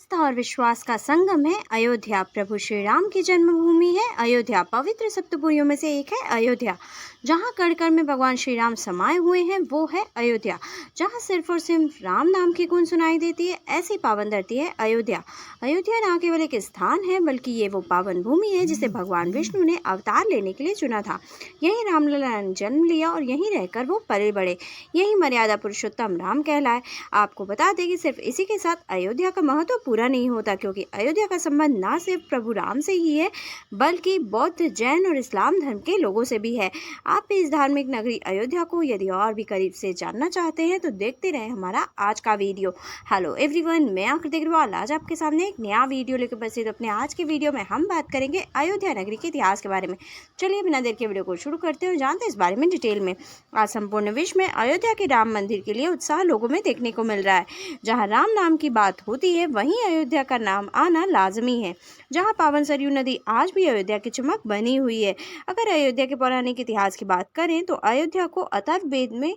आस्था और विश्वास का संगम है अयोध्या। प्रभु श्री राम की जन्मभूमि है अयोध्या। पवित्र सप्तपुरियों में से एक है अयोध्या। जहाँ कण कण में भगवान श्री राम समाये हुए हैं वो है अयोध्या। जहाँ सिर्फ और सिर्फ राम नाम की गुण सुनाई देती है, ऐसी पावन धरती है अयोध्या। अयोध्या न केवल एक स्थान है बल्कि ये वो पावन भूमि है जिसे भगवान विष्णु ने अवतार लेने के लिए चुना था। यहीं रामलला ने जन्म लिया और यहीं रहकर वो पले बड़े। यही मर्यादा पुरुषोत्तम राम कहलाए। आपको बता दें कि सिर्फ इसी के साथ अयोध्या का महत्व पूरा नहीं होता, क्योंकि अयोध्या का संबंध न सिर्फ प्रभु राम से ही है बल्कि बौद्ध, जैन और इस्लाम धर्म के लोगों से भी है। आप भी इस धार्मिक नगरी अयोध्या को यदि और भी करीब से जानना चाहते हैं तो देखते रहें हमारा आज का वीडियो। हेलो एवरीवन, मैं आकृति अग्रवाल आज आपके सामने एक नया वीडियो लेकर उपस्थित। अपने आज के वीडियो में हम बात करेंगे अयोध्या नगरी के इतिहास के बारे में। चलिए बिना देर के वीडियो को शुरू करते हैं और जानते हैं इस बारे में डिटेल में। आज संपूर्ण विश्व में अयोध्या के राम मंदिर के लिए उत्साह लोगों में देखने को मिल रहा है। जहाँ राम नाम की बात होती है वहीं अयोध्या का नाम आना लाजमी है। जहाँ पावन सरयू नदी आज भी अयोध्या की चमक बनी हुई है। अगर अयोध्या के पौराणिक इतिहास की बात करें तो अयोध्या को अथर्ववेद में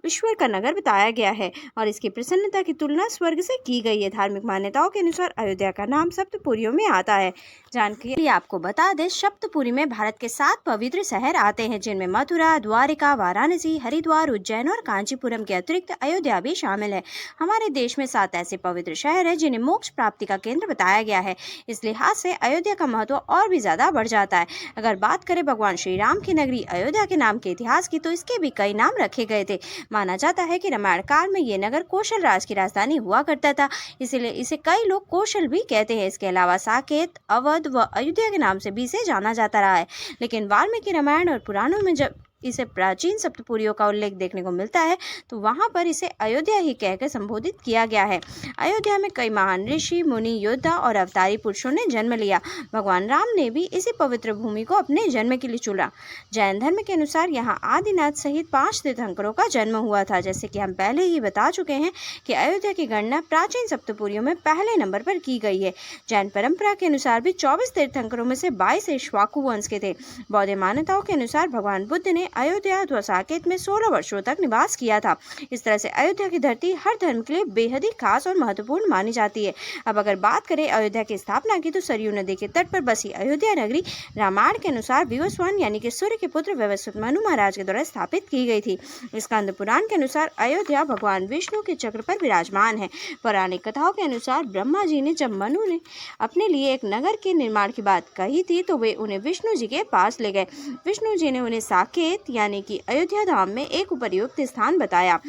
ईश्वर का नगर बताया गया है और इसकी प्रसन्नता की तुलना स्वर्ग से की गई है। धार्मिक मान्यताओं के अनुसार अयोध्या का नाम सप्तपुरियों में आता है। जानकारी आपको बता दें, सप्तपुरी में भारत के 7 पवित्र शहर आते हैं, जिनमें मथुरा, द्वारिका, वाराणसी, हरिद्वार, उज्जैन और कांचीपुरम के अतिरिक्त अयोध्या भी शामिल है। हमारे देश में 7 ऐसे पवित्र शहर हैं जिन्हें मोक्ष प्राप्ति का केंद्र बताया गया है। इस लिहाज से अयोध्या का महत्व और भी ज्यादा बढ़ जाता है। अगर बात करें भगवान श्री राम की नगरी अयोध्या के नाम के इतिहास की, तो इसके भी कई नाम रखे गए थे। माना जाता है कि रामायण काल में ये नगर कौशल राज की राजधानी हुआ करता था, इसीलिए इसे कई लोग कौशल भी कहते हैं। इसके अलावा साकेत, अवध व अयोध्या के नाम से भी इसे जाना जाता रहा है। लेकिन वाल्मीकि रामायण और पुराणों में जब इसे प्राचीन सप्तपुरियों का उल्लेख देखने को मिलता है तो वहां पर इसे अयोध्या ही कहकर संबोधित किया गया है। अयोध्या में कई महान ऋषि, मुनि, योद्धा और अवतारी पुरुषों ने जन्म लिया। भगवान राम ने भी इसी पवित्र भूमि को अपने जन्म के लिए चुना। जैन धर्म के अनुसार यहाँ आदिनाथ सहित 5 तीर्थंकरों का जन्म हुआ था। जैसे कि हम पहले ही बता चुके हैं कि अयोध्या की गणना प्राचीन सप्तपुरियों में पहले नंबर पर की गई है। जैन परंपरा के अनुसार भी 24 तीर्थंकरों में से 22 इक्ष्वाकु वंश के थे। बौद्ध मान्यताओं के अनुसार भगवान बुद्ध ने अयोध्या व साकेत में 16 वर्षों तक निवास किया था। इस तरह से अयोध्या की धरती हर धर्म के लिए बेहद ही खास और महत्वपूर्ण मानी जाती है। अब अगर बात करें अयोध्या की स्थापना की, तो सरयू नदी के तट पर बसी अयोध्या नगरी रामायण के अनुसार विवस्वान यानी कि सूर्य के पुत्र विवस्वत मनु महाराज के द्वारा स्थापित की गई थी। स्कंद पुराण के अनुसार अयोध्या भगवान विष्णु के चक्र पर विराजमान है। पौराणिक कथाओं के अनुसार ब्रह्मा जी ने जब मनु ने अपने लिए एक नगर के निर्माण की बात कही थी तो वे उन्हें विष्णु जी के पास ले गए। विष्णु जी ने उन्हें साकेत यानी कि अयोध्या धाम में एक उपयुक्त स्थान बताया।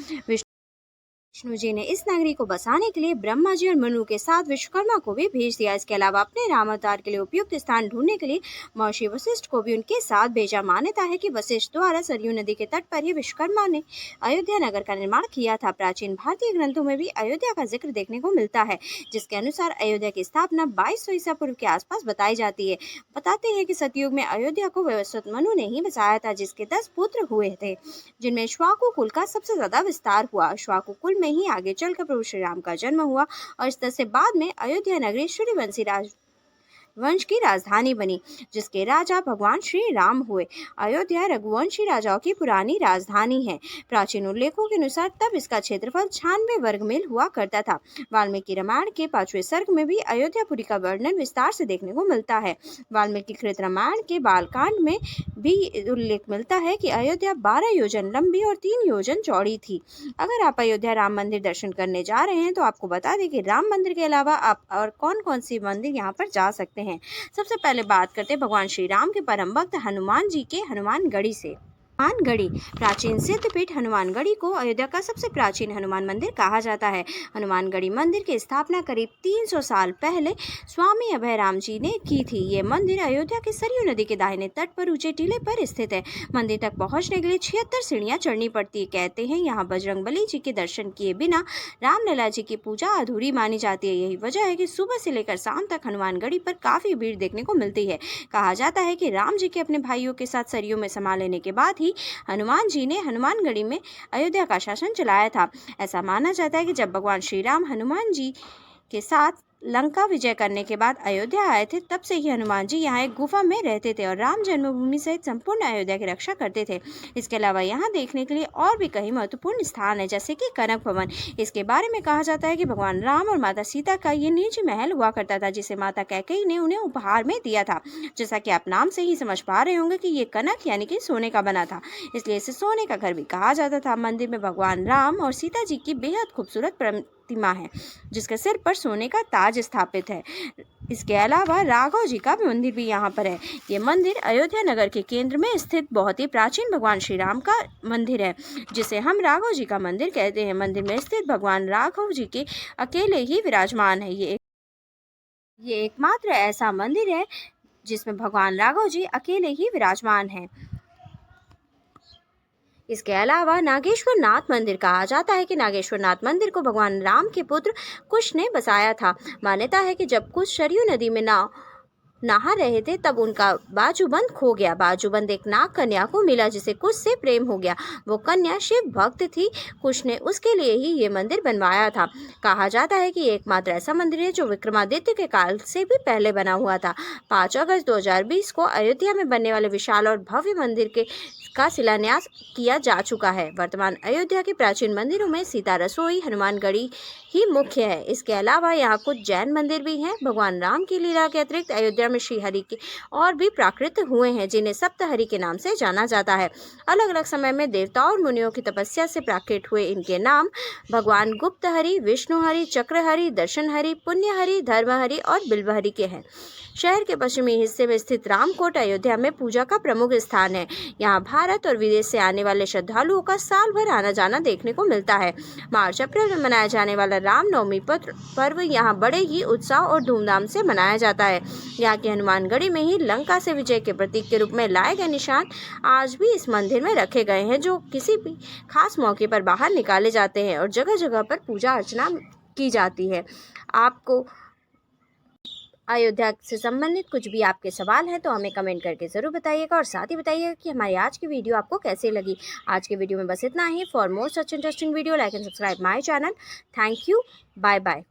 विष्णु जी ने इस नगरी को बसाने के लिए ब्रह्मा जी और मनु के साथ विश्वकर्मा को भी भेज दिया। इसके अलावा अपने राम अवतार के लिए उपयुक्त स्थान ढूंढने के लिए महर्षि वशिष्ठ को भी उनके साथ भेजा। मान्यता है कि वशिष्ठ द्वारा सरयू नदी के तट पर ही विश्वकर्मा ने अयोध्या नगर का निर्माण किया था। प्राचीन भारतीय ग्रंथों में भी अयोध्या का जिक्र देखने को मिलता है, जिसके अनुसार अयोध्या की स्थापना 2200 ईसा पूर्व के आसपास बताई जाती है। बताते हैं कि सतयुग में अयोध्या को विवस्वत मनु ने ही बसाया था, जिसके 10 पुत्र हुए थे, जिनमें इक्ष्वाकु कुल का सबसे ज्यादा विस्तार हुआ। इक्ष्वाकु कुल में ही आगे चलकर प्रभु श्री राम का जन्म हुआ और इस तरह से बाद में अयोध्या नगरी सूर्यवंशी वंश की राजधानी बनी, जिसके राजा भगवान श्री राम हुए। अयोध्या रघुवंशी राजाओं की पुरानी राजधानी है। प्राचीन उल्लेखों के अनुसार तब इसका क्षेत्रफल 96 वर्ग मील हुआ करता था। वाल्मीकि रामायण के 5वें सर्ग में भी अयोध्यापुरी का वर्णन विस्तार से देखने को मिलता है। वाल्मीकि कृत रामायण के बालकांड में भी उल्लेख मिलता है कि अयोध्या 12 योजन लंबी और 3 योजन चौड़ी थी। अगर आप अयोध्या राम मंदिर दर्शन करने जा रहे हैं तो आपको बता दें कि राम मंदिर के अलावा आप और कौन कौन सी मंदिर यहाँ पर जा सकते हैं। सबसे पहले बात करते हैं भगवान श्री राम के परम भक्त हनुमान जी के हनुमानगढ़ी से। हनुमानगढ़ी प्राचीन सिद्धपीठ हनुमानगढ़ी को अयोध्या का सबसे प्राचीन हनुमान मंदिर कहा जाता है। हनुमानगढ़ी मंदिर की स्थापना करीब 300 साल पहले स्वामी अभयराम जी ने की थी। ये मंदिर अयोध्या के सरयू नदी के दाहिने तट पर ऊंचे टीले पर स्थित है। मंदिर तक पहुंचने के लिए 76 सीढ़ियां चढ़नी पड़ती है। कहते हैं यहाँ बजरंगबली जी के दर्शन किए बिना रामलला जी की पूजा अधूरी मानी जाती है। यही वजह है कि सुबह से लेकर शाम तक हनुमानगढ़ी पर काफी भीड़ देखने को मिलती है। कहा जाता है कि राम जी के अपने भाइयों के साथ सरयू में समा लेने के बाद ही हनुमान जी ने हनुमानगढ़ी में अयोध्या का शासन चलाया था। ऐसा माना जाता है कि जब भगवान श्री राम हनुमान जी के साथ लंका विजय करने के बाद अयोध्या आए थे, तब से ही हनुमान जी यहाँ एक गुफा में रहते थे और राम जन्मभूमि सहित संपूर्ण अयोध्या की रक्षा करते थे। इसके अलावा यहाँ देखने के लिए और भी कई महत्वपूर्ण स्थान है, जैसे कि कनक भवन। इसके बारे में कहा जाता है कि भगवान राम और माता सीता का ये निजी महल हुआ करता था, जिसे माता कैकेयी ने उन्हें उपहार में दिया था। जैसा कि आप नाम से ही समझ पा रहे होंगे कि ये कनक यानी कि सोने का बना था, इसलिए इसे सोने का घर भी कहा जाता था। मंदिर में भगवान राम और सीता जी की बेहद खूबसूरत प्रतिमा है, जिसके सिर पर सोने का ताज स्थापित है। इसके अलावा राघव जी का मंदिर भी यहाँ पर है। ये मंदिर अयोध्या नगर के केंद्र में स्थित बहुत ही प्राचीन भगवान श्री राम का मंदिर है, जिसे हम राघव जी का मंदिर कहते हैं। मंदिर में स्थित भगवान राघव जी के अकेले ही विराजमान है। ये एकमात्र ऐसा मंदिर है जिसमें भगवान राघव जी अकेले ही विराजमान हैं। इसके अलावा नागेश्वर नाथ मंदिर कहा जाता है कि नागेश्वर नाथ मंदिर को भगवान राम के पुत्र कुश ने बसाया था। मान्यता है कि जब कुश सरयू नदी में नहा रहे थे, तब उनका बाजूबंद खो गया। बाजूबंद एक नाग कन्या को मिला, जिसे कुश से प्रेम हो गया। वो कन्या शिव भक्त थी। कुश ने उसके लिए ही ये मंदिर बनवाया था। कहा जाता है कि एकमात्र ऐसा मंदिर है जो विक्रमादित्य के काल से भी पहले बना हुआ था। 5 अगस्त 2020 को अयोध्या में बनने वाले विशाल और भव्य मंदिर का शिलान्यास किया जा चुका है। वर्तमान अयोध्या के प्राचीन मंदिरों में सीता रसोई, हनुमानगढ़ी ही मुख्य है। इसके अलावा यहाँ कुछ जैन मंदिर भी हैं। भगवान राम की लीला के अतिरिक्त अयोध्या में श्रीहरि के और भी प्राकृत हुए हैं, जिन्हें सप्तहरि के नाम से जाना जाता है। अलग अलग समय में देवताओं और मुनियों की तपस्या से प्राकृत हुए इनके नाम भगवान गुप्तहरि, विष्णुहरि, चक्रहरि, दर्शनहरि, पुण्यहरि, धर्महरि और बिल्वहरि के हैं। शहर के पश्चिमी हिस्से में स्थित रामकोट अयोध्या में पूजा का प्रमुख स्थान है। यहाँ भारत और विदेश से आने वाले श्रद्धालुओं का साल भर आना जाना देखने को मिलता है। मार्च अप्रैल में मनाया जाने वाला रामनवमी पर्व यहाँ बड़े ही उत्साह और धूमधाम से मनाया जाता है। यहाँ की हनुमानगढ़ी में ही लंका से विजय के प्रतीक के रूप में लाए गए निशान आज भी इस मंदिर में रखे गए हैं, जो किसी भी खास मौके पर बाहर निकाले जाते हैं और जगह जगह पर पूजा अर्चना की जाती है। आपको अयोध्या से संबंधित कुछ भी आपके सवाल हैं तो हमें कमेंट करके ज़रूर बताइएगा और साथ ही बताइएगा कि हमारी आज की वीडियो आपको कैसी लगी। आज के वीडियो में बस इतना ही। For more such interesting video, like and subscribe my channel. Thank you. Bye bye.